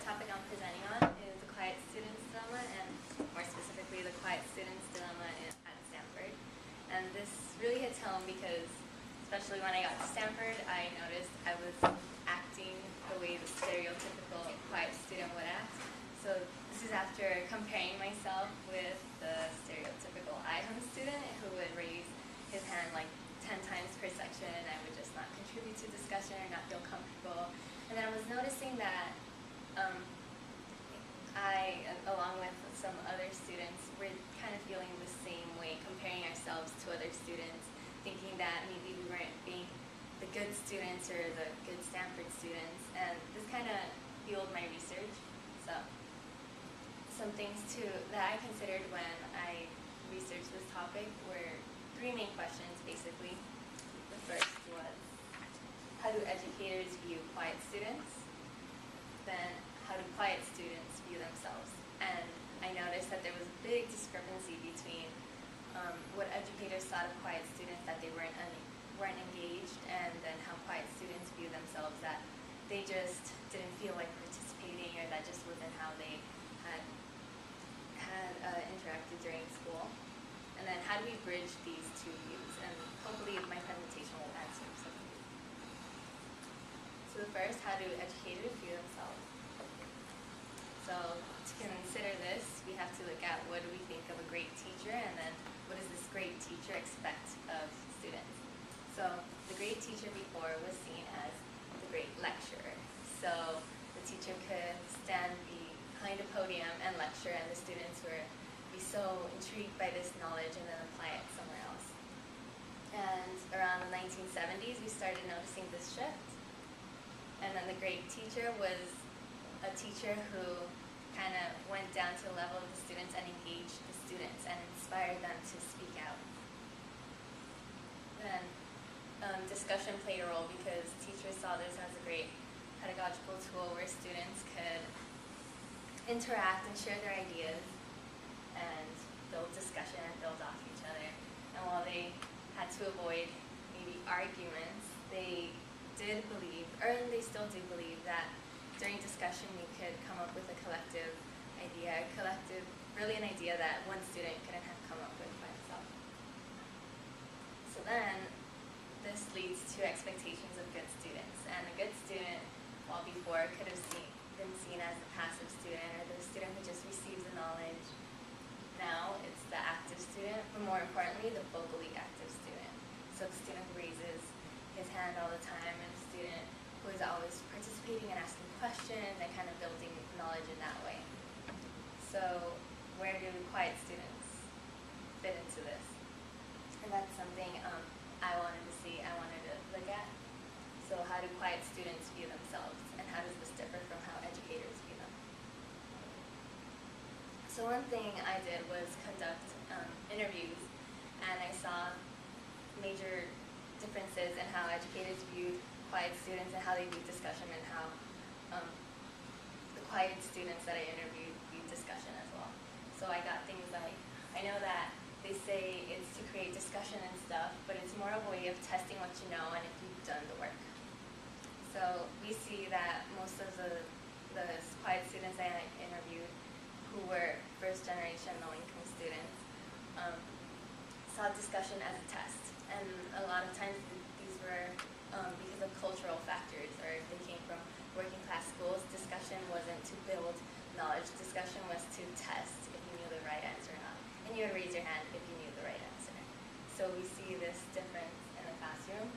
topic I'm presenting on is the quiet student's dilemma, and more specifically, the quiet student's dilemma at Stanford. And this really hits home because, especially when I got to Stanford, I noticed I was acting the way the stereotypical quiet student would act. So this is after comparing myself with the stereotypical I-home student who would raise his hand like 10 times per section, and I would just not contribute to discussion or not feel comfortable. And then I was noticing that I, along with some other students, were kind of feeling the same way, comparing ourselves to other students, thinking that maybe we weren't being the good students or the good Stanford students. And this kind of fueled my research. So some things too that I considered when I researched this topic were three main questions, basically. The first was, how do educators view quiet students? Then, how do quiet students view themselves? And I noticed that there was a big discrepancy between what educators thought of quiet students, that they weren't engaged, and then how quiet students view themselves, that they just didn't feel like participating, or that just wasn't how they had interacted during school. And then how do we bridge these two views? And hopefully my presentation will answer some of these. So the first, how do educators view themselves? So to consider this, we have to look at what do we think of a great teacher, and then what does this great teacher expect of students? So the great teacher before was seen as the great lecturer. So the teacher could stand behind a podium and lecture, and the students were be so intrigued by this knowledge and then apply it somewhere else. And around the 1970s, we started noticing this shift. And then the great teacher was a teacher who kind of went down to the level of the students and engaged the students and inspired them to speak out. Then discussion played a role because teachers saw this as a great pedagogical tool where students could interact and share their ideas and build discussion and build off each other. And while they had to avoid maybe arguments, they did believe, or they still do believe, that during discussion we could come up with a collective idea, really an idea that one student couldn't have come up with by himself. So then, this leads to expectations of good students. And a good student, while before could have been seen as the passive student, or the student who just receives the knowledge, now it's the active student, but more importantly, the vocally active student. So the student who raises his hand all the time, and the student who is always participating and asking questions and kind of building knowledge in that way. So where do quiet students fit into this? And that's something I wanted to see, I wanted to look at. So how do quiet students view themselves, and how does this differ from how educators view them? So one thing I did was conduct interviews, and I saw major differences in how educators viewed quiet students and how they viewed discussion, and how the quiet students that I interviewed viewed discussion as well. So I got things like, I know that they say it's to create discussion and stuff, but it's more of a way of testing what you know and if you've done the work. So we see that most of the quiet students I interviewed, who were first-generation low-income students, saw discussion as a test. And a lot of times these were because of cultural factors, or if they came from working-class schools, discussion wasn't to build knowledge. Discussion was to test if you knew the right answer or not. And you would raise your hand if you knew the right answer. So we see this difference in the classroom.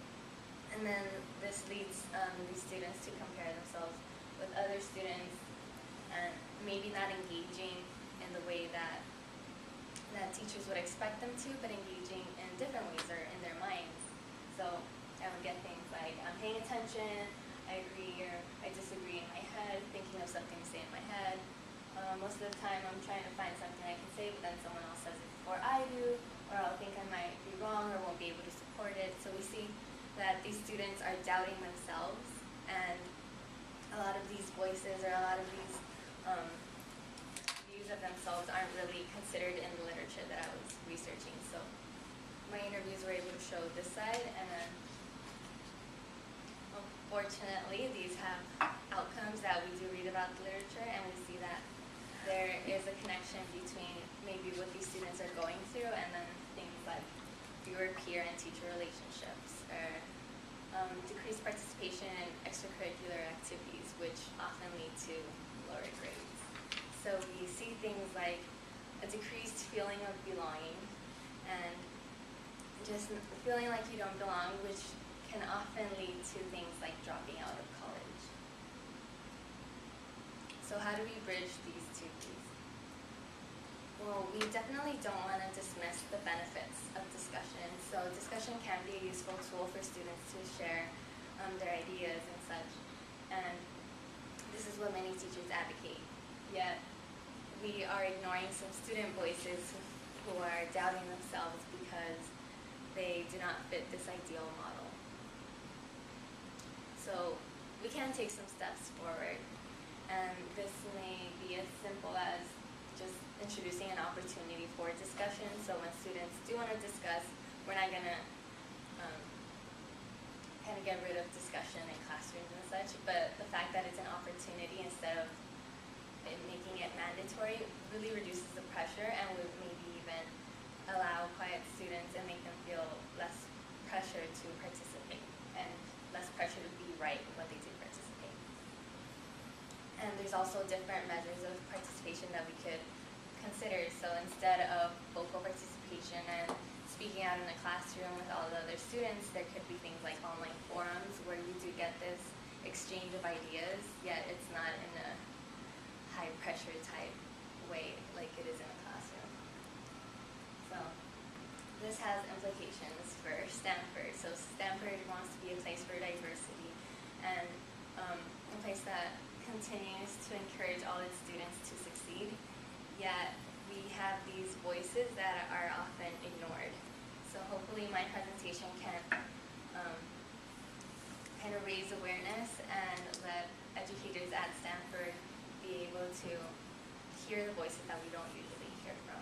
And then this leads these students to compare themselves with other students, and maybe not engaging in the way that teachers would expect them to, but engaging in different ways or in their minds. So I would get things like, I'm paying attention, I agree or I disagree in my head, thinking of something to say in my head. Most of the time I'm trying to find something I can say, but then someone else says it before I do, or I'll think I might be wrong or won't be able to support it. So we see that these students are doubting themselves, and a lot of these voices, or a lot of these views of themselves aren't really considered in the literature that I was researching. So my interviews were able to show this side, and then unfortunately, these have outcomes that we do read about the literature, and we see that there is a connection between maybe what these students are going through and then things like fewer peer and teacher relationships, or decreased participation in extracurricular activities, which often lead to lower grades. So we see things like a decreased feeling of belonging and just feeling like you don't belong, which can often lead to things like dropping out of college. So how do we bridge these two things? Well, we definitely don't want to dismiss the benefits of discussion. So discussion can be a useful tool for students to share their ideas and such. And this is what many teachers advocate. Yet we are ignoring some student voices who are doubting themselves because they do not fit this ideal model. So we can take some steps forward, and this may be as simple as just introducing an opportunity for discussion. So when students do want to discuss, we're not going to kind of get rid of discussion in classrooms and such, but the fact that it's an opportunity instead of making it mandatory really reduces the pressure and would maybe even allow quiet students and make them feel less pressure to participate and less pressure to be right when they do participate. And there's also different measures of participation that we could consider. So instead of vocal participation and speaking out in the classroom with all the other students, there could be things like online forums where you do get this exchange of ideas, yet it's not in a high pressure type way like it is in a classroom. So this has implications for Stanford. So Stanford wants to be a place for diversity and a place that continues to encourage all its students to succeed, yet we have these voices that are often ignored. So hopefully my presentation can kind of raise awareness and let educators at Stanford be able to hear the voices that we don't usually hear from.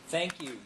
Thank you.